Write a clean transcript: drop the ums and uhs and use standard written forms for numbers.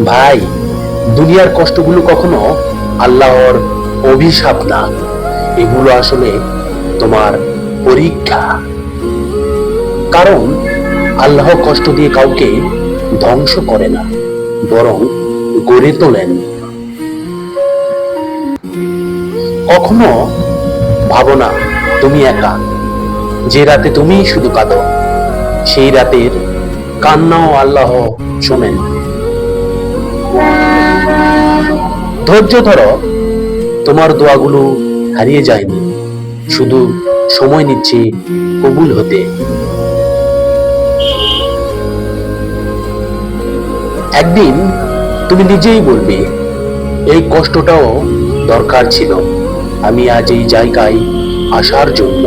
ভাই, দুনিয়ার কষ্টগুলো কখনো আল্লাহর অভিশাপ না, এগুলো আসলে তোমার পরীক্ষা। কারণ আল্লাহ কষ্ট দিয়ে কাউকে ধ্বংস করে না, বরং গড়ে তোলেন। কখনো ভাবো না তুমি একা। যে রাতে তুমি শুধু কাঁদো, সেই রাতের কান্নাও আল্লাহ শোনেন। ধৈর্য ধরো, তোমার দোয়াগুলো হারিয়ে যায়নি, শুধু সময় নিচ্ছে কবুল হতে। একদিন তুমি নিজেই বলবে, এই কষ্টটাও দরকার ছিল আমি আজ এই জায়গায় আসার জন্য।